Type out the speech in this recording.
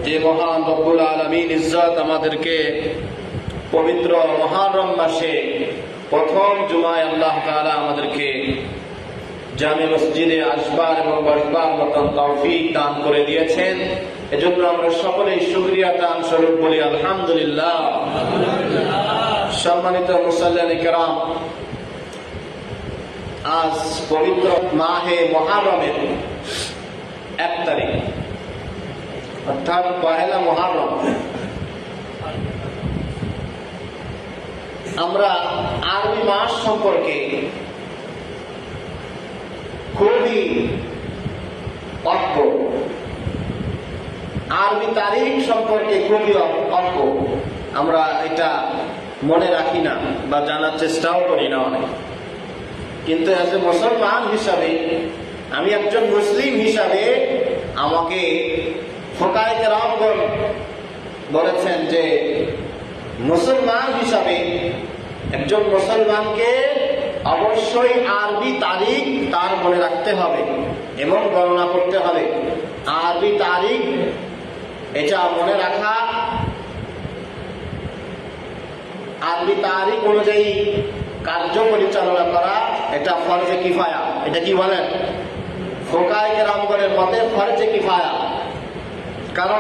যে মহান রব্বুল আলামিন ইজ্জত আমাদেরকে পবিত্র মুহররম মাসে প্রথম জুমায় আল্লাহ তাআলা আমাদেরকে জামে মসজিদে আসবার এবং বসবার মতন তৌফিক দান করে দিয়েছেন। এজন্য আমরা সকলেই শুকরিয়া দান স্বরূপ বলি আলহামদুলিল্লাহ। সম্মানিত মুসাল্লিয়ানে কেরাম, আজ পবিত্র মাহে মুহররমের 1 তারিখ, অর্থাৎ পহেলা মুহররম। আমরা আরবি মাস সম্পর্কে খুবই অল্প, আরবি তারিখ সম্পর্কে খুবই অল্প আমরা এটা মনে রাখি না বা জানার চেষ্টাও করি না অনেক। কিন্তু এজ এ মুসলমান হিসাবে, আমি একজন মুসলিম হিসাবে, আমাকে ফুকায়ে কেরামগণ বলেছেন যে মুসলমান হিসাবে একজন মুসলমানকে অবশ্যই আরবি তারিখ তার মনে রাখতে হবে এবং গণনা করতে হবে। আরবি তারিখ এটা মনে রাখা, আরবি তারিখ অনুযায়ী কার্য পরিচালনা করা, এটা ফরজে কিফায়া। এটা কি বলেন? ফুকায়ে কেরামগণের মতে ফরজে কিফায়া। কারণ